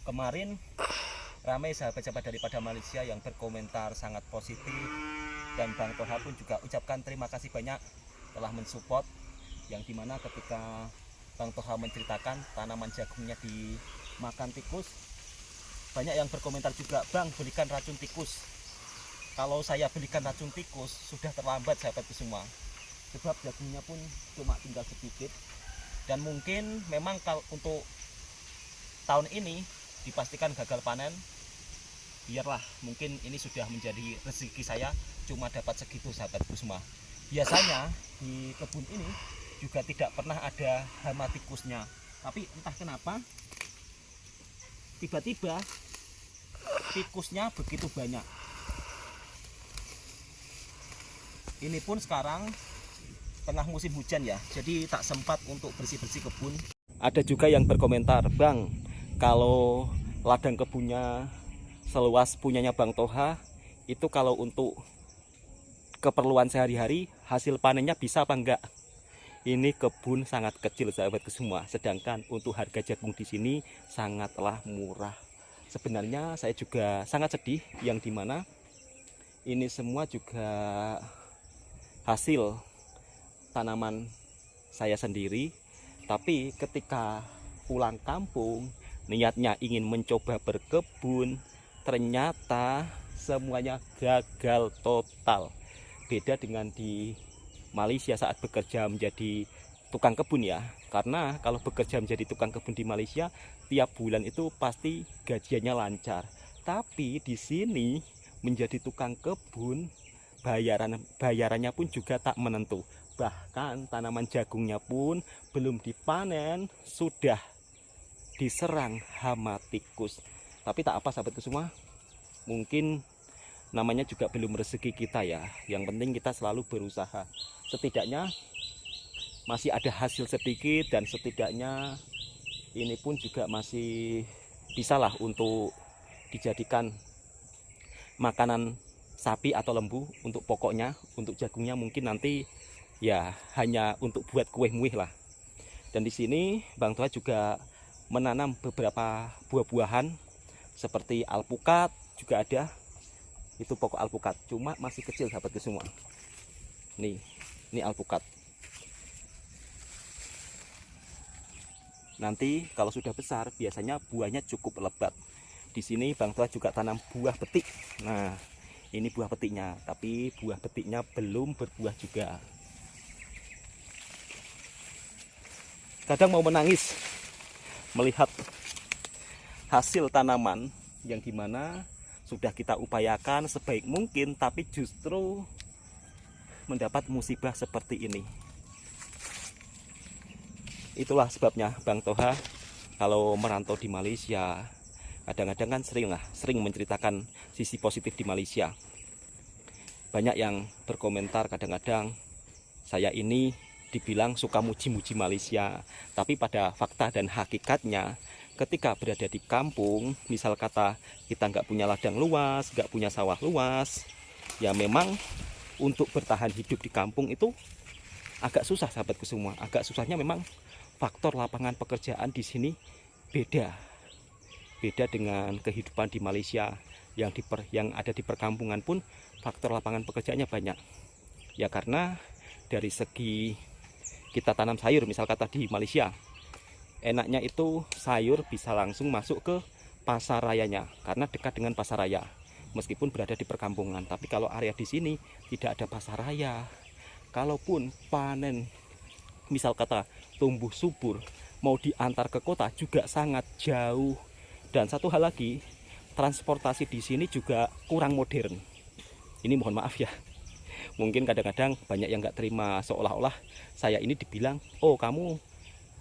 Kemarin ramai sahabat-sahabat daripada Malaysia yang berkomentar sangat positif, dan Bang Toha pun juga ucapkan terima kasih banyak telah mensupport, yang dimana ketika Bang Toha menceritakan tanaman jagungnya dimakan tikus, banyak yang berkomentar juga, Bang belikan racun tikus. Kalau saya belikan racun tikus sudah terlambat sahabatku semua, sebab jagungnya pun cuma tinggal sedikit, dan mungkin memang kalau untuk tahun ini dipastikan gagal panen. Biarlah, mungkin ini sudah menjadi rezeki saya, cuma dapat segitu sahabatku semua. Biasanya di kebun ini juga tidak pernah ada hama tikusnya, tapi entah kenapa tiba-tiba tikusnya begitu banyak. Ini pun sekarang tengah musim hujan ya, jadi tak sempat untuk bersih-bersih kebun. Ada juga yang berkomentar, Bang, kalau ladang kebunnya seluas punyanya Bang Toha, itu kalau untuk keperluan sehari-hari hasil panennya bisa apa enggak? Ini kebun sangat kecil sahabatku semua, sedangkan untuk harga jagung di sini sangatlah murah. Sebenarnya saya juga sangat sedih, yang dimana ini semua juga hasil tanaman saya sendiri, tapi ketika pulang kampung niatnya ingin mencoba berkebun, ternyata semuanya gagal total. Beda dengan di Malaysia saat bekerja menjadi tukang kebun ya. Karena kalau bekerja menjadi tukang kebun di Malaysia, tiap bulan itu pasti gajiannya lancar. Tapi di sini menjadi tukang kebun, bayarannya pun juga tak menentu. Bahkan tanaman jagungnya pun belum dipanen sudah diserang hama tikus. Tapi tak apa sahabatku semua, mungkin namanya juga belum rezeki kita ya. Yang penting kita selalu berusaha. Setidaknya masih ada hasil sedikit, dan setidaknya ini pun juga masih bisalah untuk dijadikan makanan sapi atau lembu. Untuk pokoknya, untuk jagungnya mungkin nanti ya hanya untuk buat kue-muih lah. Dan di sini Bang Toha juga menanam beberapa buah-buahan seperti alpukat juga ada. Itu pokok alpukat, cuma masih kecil sahabatku semua. Ini alpukat. Nanti kalau sudah besar biasanya buahnya cukup lebat. Di sini Bang Toha juga tanam buah petik. Nah, ini buah petiknya, tapi buah petiknya belum berbuah juga. Kadang mau menangis melihat hasil tanaman yang dimana sudah kita upayakan sebaik mungkin, tapi justru mendapat musibah seperti ini. Itulah sebabnya Bang Toha kalau merantau di Malaysia kadang-kadang kan sering menceritakan sisi positif di Malaysia. Banyak yang berkomentar kadang-kadang saya ini dibilang suka muji-muji Malaysia, tapi pada fakta dan hakikatnya ketika berada di kampung, misal kata kita nggak punya ladang luas, nggak punya sawah luas, ya memang untuk bertahan hidup di kampung itu agak susah sahabatku semua. Agak susahnya memang faktor lapangan pekerjaan di sini beda dengan kehidupan di Malaysia. Yang ada di perkampungan pun faktor lapangan pekerjaannya banyak. Ya karena dari segi kita tanam sayur, misal kata di Malaysia, enaknya itu sayur bisa langsung masuk ke pasar rayanya karena dekat dengan pasar raya meskipun berada di perkampungan. Tapi kalau area di sini tidak ada pasar raya, kalaupun panen misal kata tumbuh subur mau diantar ke kota juga sangat jauh. Dan satu hal lagi, transportasi di sini juga kurang modern. Ini mohon maaf ya, mungkin kadang-kadang banyak yang nggak terima, seolah-olah saya ini dibilang, oh kamu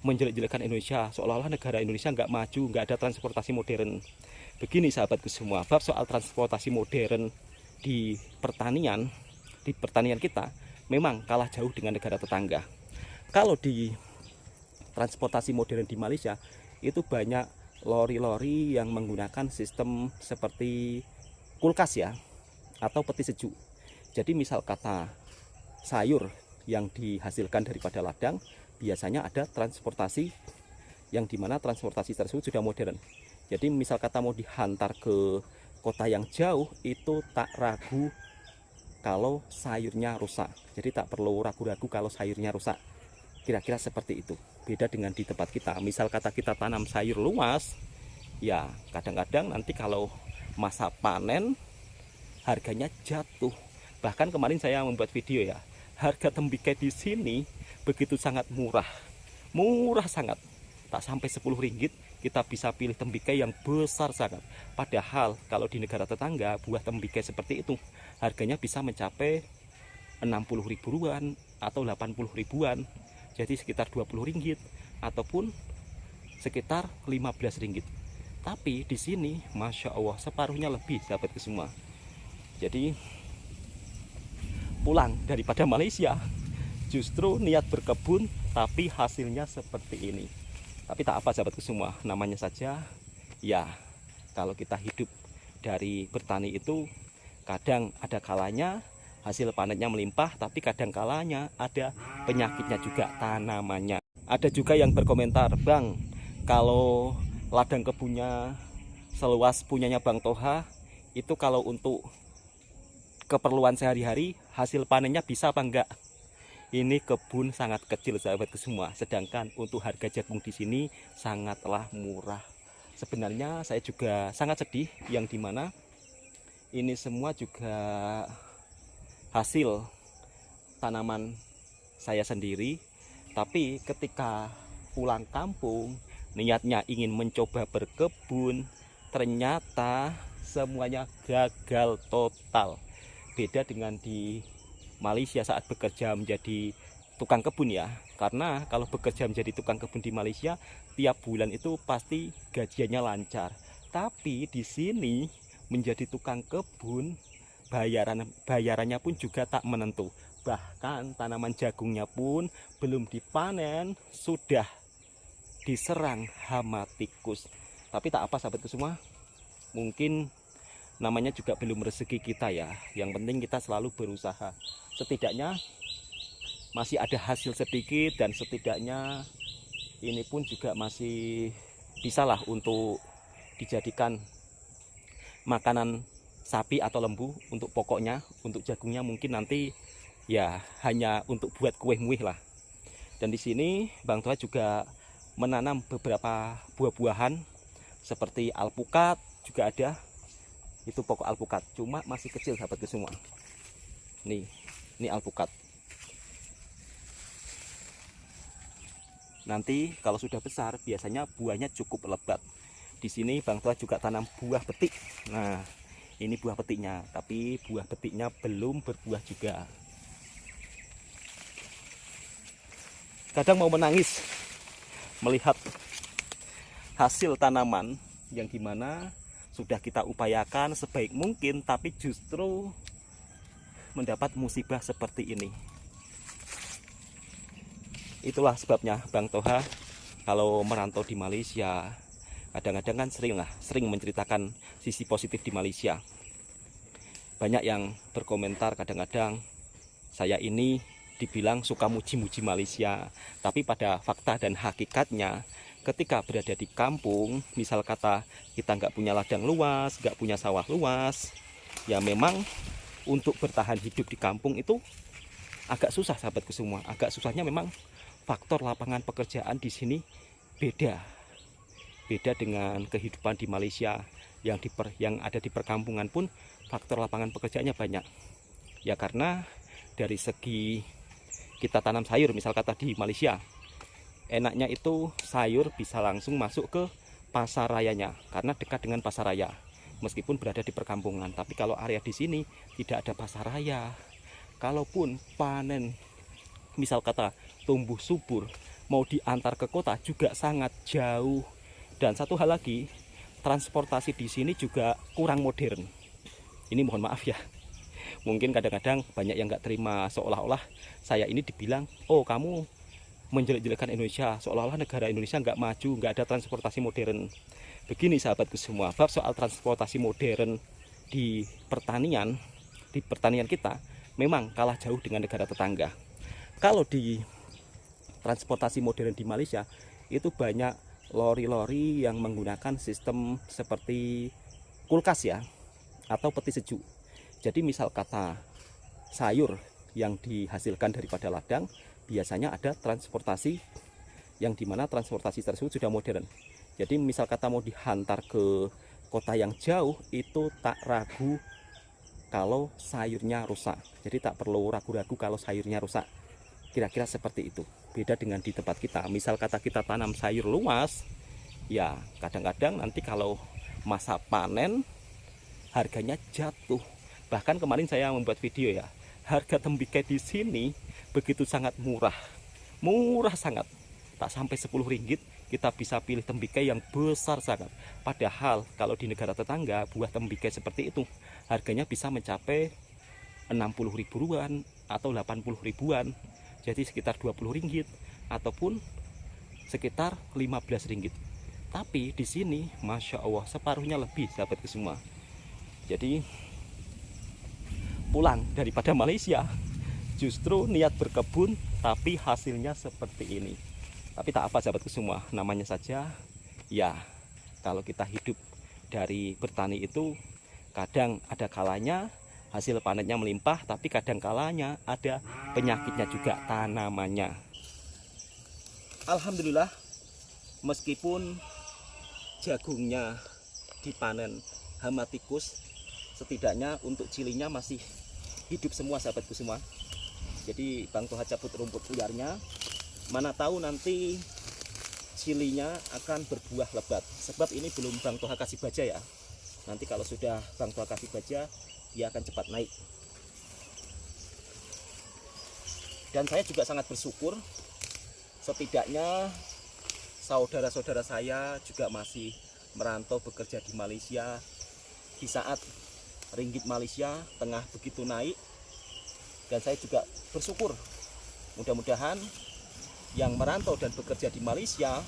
menjelek-jelekan Indonesia, seolah-olah negara Indonesia nggak maju, nggak ada transportasi modern. Begini sahabatku semua, bab soal transportasi modern di pertanian kita memang kalah jauh dengan negara tetangga. Kalau di transportasi modern di Malaysia itu banyak lori-lori yang menggunakan sistem seperti kulkas ya, atau peti sejuk. Jadi misal kata sayur yang dihasilkan daripada ladang, biasanya ada transportasi yang dimana transportasi tersebut sudah modern. Jadi misal kata mau dihantar ke kota yang jauh, itu tak ragu kalau sayurnya rusak. Jadi tak perlu ragu-ragu kalau sayurnya rusak. Kira-kira seperti itu. Beda dengan di tempat kita. Misal kata kita tanam sayur luas, ya kadang-kadang nanti kalau masa panen harganya jatuh. Bahkan kemarin saya membuat video ya, harga tembikar di sini begitu sangat murah. Murah sangat. Tak sampai 10 ringgit kita bisa pilih tembikar yang besar sangat. Padahal kalau di negara tetangga buah tembikar seperti itu harganya bisa mencapai 60 ribuan atau 80 ribuan. Jadi sekitar 20 ringgit ataupun sekitar 15 ringgit. Tapi di sini Masya Allah separuhnya lebih, sahabatku semua. Jadi pulang daripada Malaysia justru niat berkebun tapi hasilnya seperti ini. Tapi tak apa sahabatku semua, namanya saja ya, kalau kita hidup dari bertani itu kadang ada kalanya hasil panennya melimpah, tapi kadang kalanya ada penyakitnya juga tanamannya. Ada juga yang berkomentar, Bang, kalau ladang kebunnya seluas punyanya Bang Toha, itu kalau untuk keperluan sehari-hari hasil panennya bisa apa enggak? Ini kebun sangat kecil sahabatku semua, sedangkan untuk harga jagung di sini sangatlah murah. Sebenarnya saya juga sangat sedih yang dimana ini semua juga hasil tanaman saya sendiri, tapi ketika pulang kampung niatnya ingin mencoba berkebun, ternyata semuanya gagal total. Beda dengan di Malaysia saat bekerja menjadi tukang kebun ya, karena kalau bekerja menjadi tukang kebun di Malaysia tiap bulan itu pasti gajiannya lancar. Tapi di sini menjadi tukang kebun bayarannya pun juga tak menentu. Bahkan tanaman jagungnya pun belum dipanen sudah diserang hama tikus. Tapi tak apa sahabatku semua, mungkin namanya juga belum rezeki kita ya. Yang penting kita selalu berusaha. Setidaknya masih ada hasil sedikit, dan setidaknya ini pun juga masih bisalah untuk dijadikan makanan sapi atau lembu. Untuk pokoknya untuk jagungnya mungkin nanti ya hanya untuk buat kue-muih lah. Dan di sini Bang Toha juga menanam beberapa buah-buahan seperti alpukat juga ada. Itu pokok alpukat, cuma masih kecil sahabatku semua. Ini alpukat. Nanti kalau sudah besar biasanya buahnya cukup lebat. Di sini Bang Toha juga tanam buah petik. Nah, ini buah petiknya, tapi buah petiknya belum berbuah juga. Kadang mau menangis melihat hasil tanaman yang dimana sudah kita upayakan sebaik mungkin, tapi justru mendapat musibah seperti ini. Itulah sebabnya Bang Toha kalau merantau di Malaysia kadang-kadang kan sering menceritakan sisi positif di Malaysia. Banyak yang berkomentar kadang-kadang saya ini dibilang suka muji-muji Malaysia, tapi pada fakta dan hakikatnya ketika berada di kampung, misal kata kita nggak punya ladang luas, nggak punya sawah luas, ya memang untuk bertahan hidup di kampung itu agak susah sahabatku semua. Agak susahnya memang faktor lapangan pekerjaan di sini beda dengan kehidupan di Malaysia yang ada di perkampungan pun faktor lapangan pekerjaannya banyak. Ya karena dari segi kita tanam sayur, misal kata di Malaysia, enaknya itu sayur bisa langsung masuk ke pasar rayanya karena dekat dengan pasar raya. Meskipun berada di perkampungan, tapi kalau area di sini tidak ada pasar raya. Kalaupun panen, misal kata tumbuh subur, mau diantar ke kota juga sangat jauh. Dan satu hal lagi, transportasi di sini juga kurang modern. Ini mohon maaf ya, mungkin kadang-kadang banyak yang nggak terima, seolah-olah saya ini dibilang, oh kamu menjelek-jelekan Indonesia, seolah-olah negara Indonesia nggak maju, nggak ada transportasi modern. Begini sahabatku semua, bab soal transportasi modern di pertanian kita memang kalah jauh dengan negara tetangga. Kalau di transportasi modern di Malaysia itu banyak lori-lori yang menggunakan sistem seperti kulkas ya, atau peti sejuk. Jadi misal kata sayur yang dihasilkan daripada ladang, biasanya ada transportasi yang dimana transportasi tersebut sudah modern. Jadi misal kata mau dihantar ke kota yang jauh, itu tak ragu kalau sayurnya rusak. Jadi tak perlu ragu-ragu kalau sayurnya rusak. Kira-kira seperti itu. Beda dengan di tempat kita. Misal kata kita tanam sayur luas, ya kadang-kadang nanti kalau masa panen harganya jatuh. Bahkan kemarin saya membuat video ya, harga tembikar di sini begitu sangat murah. Murah sangat. Tak sampai 10 ringgit kita bisa pilih tembikar yang besar sangat. Padahal kalau di negara tetangga buah tembikar seperti itu harganya bisa mencapai 60 ribuan atau 80 ribuan. Jadi sekitar 20 ringgit ataupun sekitar 15 ringgit. Tapi di sini Masya Allah separuhnya lebih, sahabatku semua. Jadi pulang daripada Malaysia justru niat berkebun tapi hasilnya seperti ini. Tapi tak apa sahabatku semua, namanya saja ya, kalau kita hidup dari bertani itu kadang ada kalanya hasil panennya melimpah, tapi kadang kalanya ada penyakitnya juga tanamannya. Alhamdulillah, meskipun jagungnya dipanen hama tikus, setidaknya untuk cilinya masih hidup semua sahabatku semua. Jadi Bang Toha cabut rumput liarnya, mana tahu nanti cilinya akan berbuah lebat. Sebab ini belum Bang Toha kasih baja ya. Nanti kalau sudah Bang Toha kasih baja, dia akan cepat naik. Dan saya juga sangat bersyukur, setidaknya saudara-saudara saya juga masih merantau bekerja di Malaysia. Di saat ringgit Malaysia tengah begitu naik, dan saya juga bersyukur mudah-mudahan yang merantau dan bekerja di Malaysia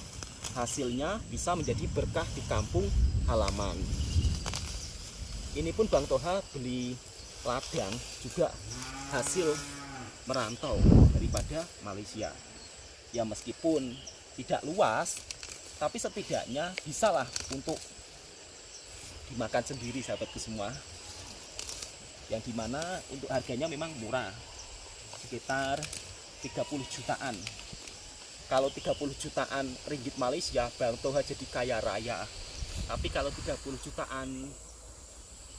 hasilnya bisa menjadi berkah di kampung halaman. Ini pun Bang Toha beli ladang juga hasil merantau daripada Malaysia. Ya meskipun tidak luas, tapi setidaknya bisalah untuk dimakan sendiri sahabatku semua. Yang dimana untuk harganya memang murah, sekitar 30 jutaan. Kalau 30 jutaan ringgit Malaysia, Bang Toha jadi kaya raya. Tapi kalau 30 jutaan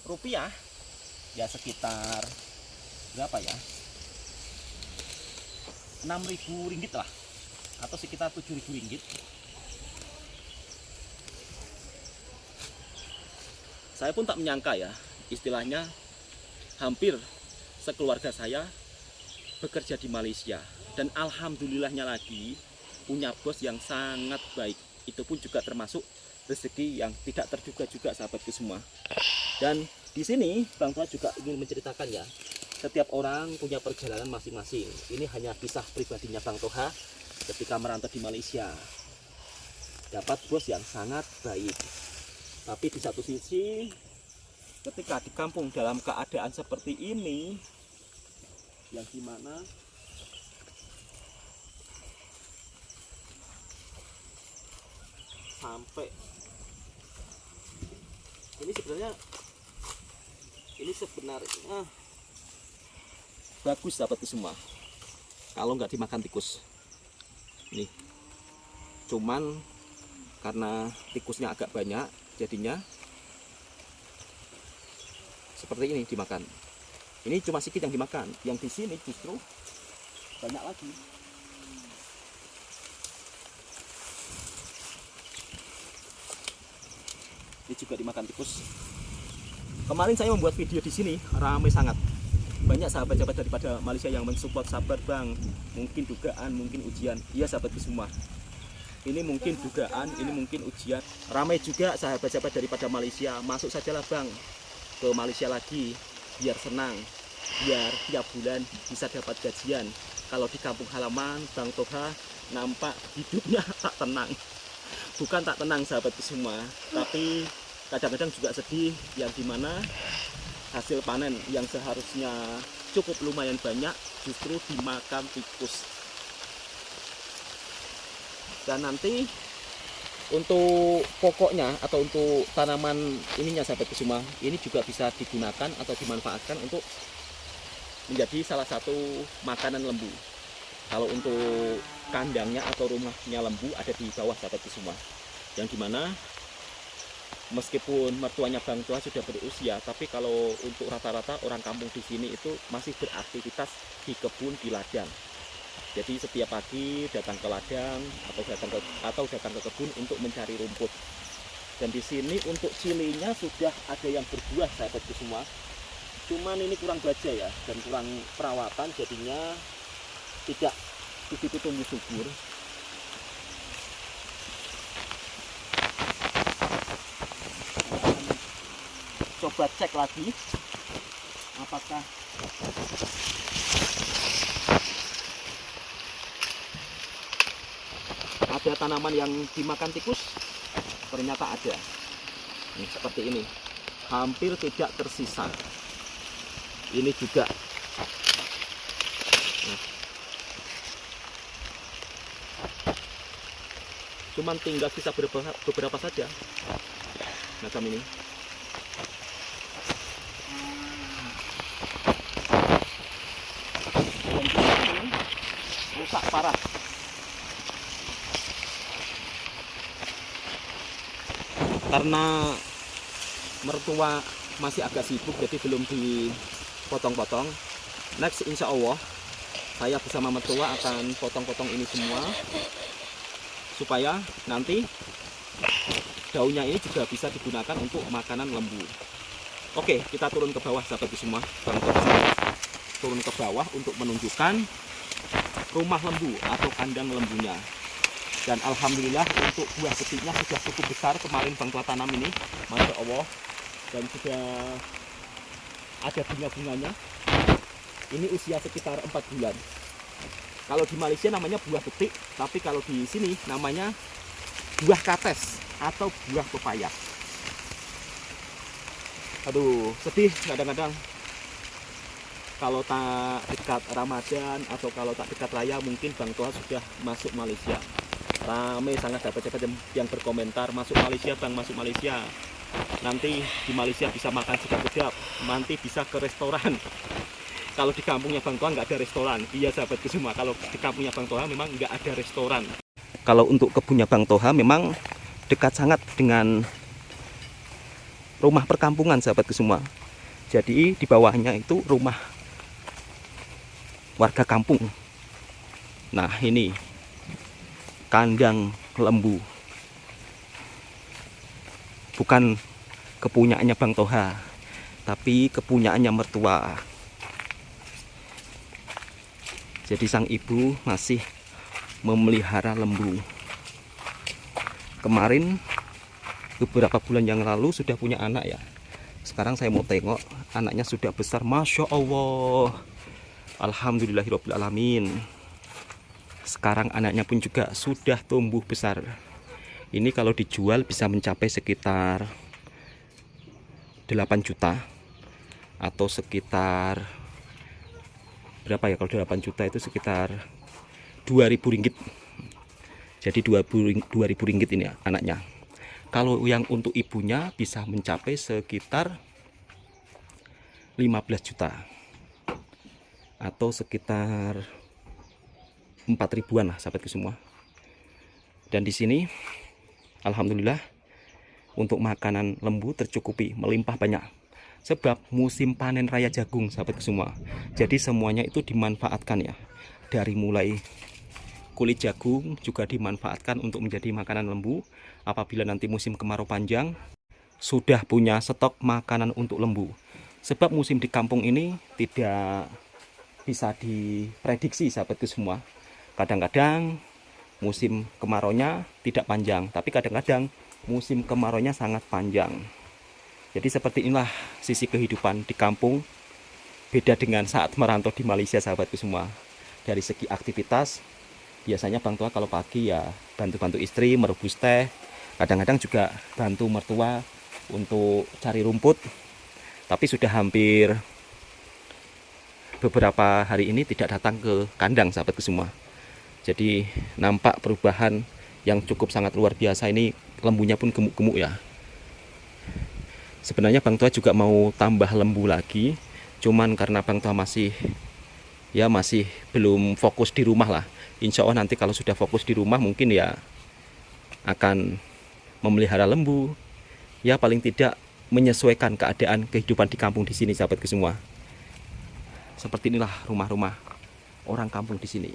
rupiah, ya sekitar berapa ya, 6.000 ringgit lah, atau sekitar 7.000 ringgit. Saya pun tak menyangka ya, istilahnya hampir sekeluarga saya bekerja di Malaysia. Dan alhamdulillahnya lagi punya bos yang sangat baik. Itu pun juga termasuk rezeki yang tidak terduga juga sahabatku semua. Dan di sini Bang Toha juga ingin menceritakan ya, setiap orang punya perjalanan masing-masing. Ini hanya kisah pribadinya Bang Toha ketika merantau di Malaysia. Dapat bos yang sangat baik. Tapi di satu sisi ketika di kampung dalam keadaan seperti ini, yang dimana sampai ini sebenarnya bagus sahabatku semua kalau nggak dimakan tikus. Nih, cuman karena tikusnya agak banyak, jadinya seperti ini dimakan. Ini cuma sedikit yang dimakan, yang di sini justru banyak lagi. Ini juga dimakan tikus. Kemarin saya membuat video di sini ramai sangat. Banyak sahabat-sahabat daripada Malaysia yang mensupport. Sabar Bang, mungkin dugaan, mungkin ujian. Iya sahabatku semua, ini mungkin dugaan, ini mungkin ujian. Ramai juga sahabat-sahabat daripada Malaysia. Masuk sajalah Bang ke Malaysia lagi, biar senang, biar tiap bulan bisa dapat gajian. Kalau di kampung halaman Bang Toha nampak hidupnya tak tenang. Bukan tak tenang sahabatku semua, tapi kadang-kadang juga sedih, yang dimana hasil panen yang seharusnya cukup lumayan banyak justru dimakan tikus. Dan nanti untuk pokoknya atau untuk tanaman ininya sahabat kusuma, ini juga bisa digunakan atau dimanfaatkan untuk menjadi salah satu makanan lembu. Kalau untuk kandangnya atau rumahnya lembu ada di bawah sahabat kusuma, yang dimana meskipun mertuanya Bang Toha sudah berusia, tapi kalau untuk rata-rata orang kampung di sini itu masih beraktivitas di kebun, di ladang. Jadi setiap pagi datang ke ladang atau datang ke kebun untuk mencari rumput. Dan di sini untuk cilinya sudah ada yang berbuah sahabatku semua. Cuman ini kurang baja ya dan kurang perawatan, jadinya tidak begitu tumbuh subur. Coba cek lagi apakah ada tanaman yang dimakan tikus. Ternyata ada. Ini seperti ini, hampir tidak tersisa. Ini juga. Nah, cuman tinggal sisa beberapa saja macam ini. Dan ini rusak parah. Karena mertua masih agak sibuk, jadi belum dipotong-potong. Next insya Allah saya bersama mertua akan potong-potong ini semua, supaya nanti daunnya ini juga bisa digunakan untuk makanan lembu. Oke, kita turun ke bawah sahabat semua. Bang Toha turun ke bawah untuk menunjukkan rumah lembu atau kandang lembunya. Dan alhamdulillah untuk buah petiknya sudah cukup besar. Kemarin Bang Toha tanam ini, masya Allah, dan sudah ada bunga-bunganya. Ini usia sekitar 4 bulan. Kalau di Malaysia namanya buah petik, tapi kalau di sini namanya buah kates atau buah pepaya. Aduh, sedih kadang-kadang kalau tak dekat Ramadan atau kalau tak dekat raya, mungkin Bang Toha sudah masuk Malaysia. Rame sangat dapat yang berkomentar, masuk Malaysia Bang, masuk Malaysia. Nanti di Malaysia bisa makan sedap-sedap, nanti bisa ke restoran. Kalau di kampungnya Bang Toha nggak ada restoran. Iya sahabatku semua, kalau di kampungnya Bang Toha memang nggak ada restoran. Kalau untuk kebunnya Bang Toha memang dekat sangat dengan rumah perkampungan sahabatku semua. Jadi di bawahnya itu rumah warga kampung. Nah ini kandang lembu, bukan kepunyaannya Bang Toha, tapi kepunyaannya mertua. Jadi sang ibu masih memelihara lembu. Kemarin beberapa bulan yang lalu sudah punya anak ya. Sekarang saya mau tengok anaknya sudah besar, masya Allah, alhamdulillahirabbil alamin. Sekarang anaknya pun juga sudah tumbuh besar. Ini kalau dijual bisa mencapai sekitar 8 juta atau sekitar berapa ya, kalau 8 juta itu sekitar 2.000 ringgit. Jadi 2.000 ringgit ini ya anaknya. Kalau yang untuk ibunya bisa mencapai sekitar 15 juta atau sekitar 4 ribuan lah sahabatku semua. Dan di sini alhamdulillah untuk makanan lembu tercukupi, melimpah banyak. Sebab musim panen raya jagung sahabatku semua. Jadi semuanya itu dimanfaatkan ya. Dari mulai kulit jagung juga dimanfaatkan untuk menjadi makanan lembu. Apabila nanti musim kemarau panjang, sudah punya stok makanan untuk lembu. Sebab musim di kampung ini tidak bisa diprediksi sahabatku semua. Kadang-kadang musim kemaraunya tidak panjang, tapi kadang-kadang musim kemaraunya sangat panjang. Jadi seperti inilah sisi kehidupan di kampung. Beda dengan saat merantau di Malaysia sahabatku semua. Dari segi aktivitas, biasanya Bang Toha kalau pagi ya bantu-bantu istri merebus teh. Kadang-kadang juga bantu mertua untuk cari rumput. Tapi sudah hampir beberapa hari ini tidak datang ke kandang sahabatku semua. Jadi nampak perubahan yang cukup sangat luar biasa. Ini lembunya pun gemuk-gemuk ya. Sebenarnya Bang Toha juga mau tambah lembu lagi, cuman karena Bang Toha masih belum fokus di rumah lah. Insya Allah nanti kalau sudah fokus di rumah mungkin ya akan memelihara lembu. Ya paling tidak menyesuaikan keadaan kehidupan di kampung di sini, sahabatku semua. Seperti inilah rumah-rumah orang kampung di sini.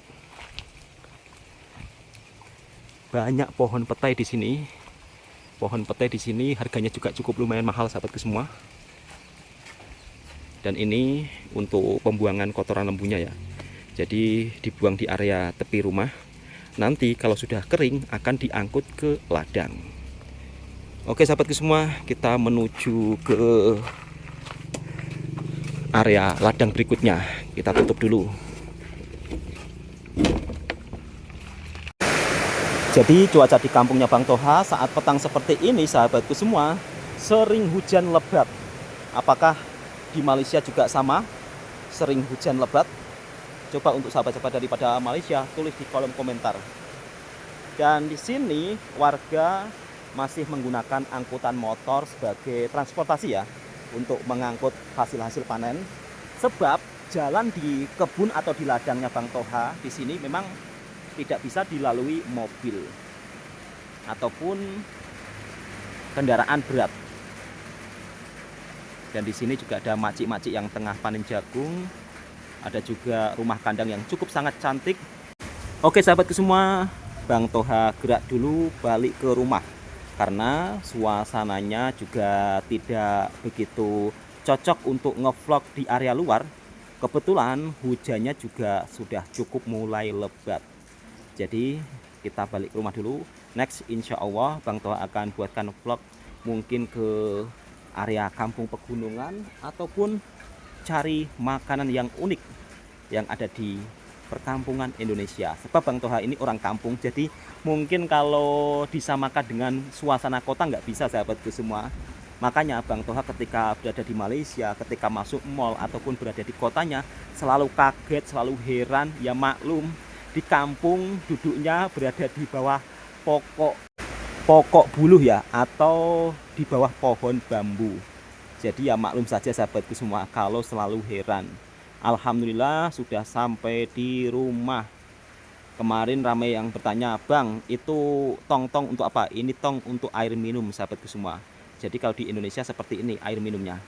Banyak pohon petai di sini. Pohon petai di sini harganya juga cukup lumayan mahal, sahabatku semua. Dan ini untuk pembuangan kotoran lembunya ya. Jadi dibuang di area tepi rumah. Nanti kalau sudah kering akan diangkut ke ladang. Oke sahabatku semua, kita menuju ke area ladang berikutnya. Kita tutup dulu. Jadi cuaca di kampungnya Bang Toha saat petang seperti ini, sahabatku semua, sering hujan lebat. Apakah di Malaysia juga sama? Sering hujan lebat? Coba untuk sahabat-sahabat daripada Malaysia tulis di kolom komentar. Dan di sini warga masih menggunakan angkutan motor sebagai transportasi ya, untuk mengangkut hasil-hasil panen. Sebab jalan di kebun atau di ladangnya Bang Toha di sini memang tidak bisa dilalui mobil ataupun kendaraan berat. Dan di sini juga ada makcik-makcik yang tengah panen jagung. Ada juga rumah kandang yang cukup sangat cantik. Oke sahabatku semua, Bang Toha gerak dulu balik ke rumah karena suasananya juga tidak begitu cocok untuk ngevlog di area luar. Kebetulan hujannya juga sudah cukup mulai lebat. Jadi kita balik ke rumah dulu. Next insya Allah Bang Toha akan buatkan vlog mungkin ke area kampung pegunungan ataupun cari makanan yang unik yang ada di perkampungan Indonesia. Sebab Bang Toha ini orang kampung, jadi mungkin kalau disamakan dengan suasana kota nggak bisa, sahabatku semua. Makanya Bang Toha ketika berada di Malaysia, ketika masuk mall ataupun berada di kotanya, selalu kaget, selalu heran. Ya maklum, di kampung duduknya berada di bawah pokok buluh ya, atau di bawah pohon bambu. Jadi ya maklum saja sahabatku semua kalau selalu heran. Alhamdulillah sudah sampai di rumah. Kemarin ramai yang bertanya, Bang itu tong-tong untuk apa? Ini tong untuk air minum, sahabatku semua. Jadi kalau di Indonesia seperti ini air minumnya.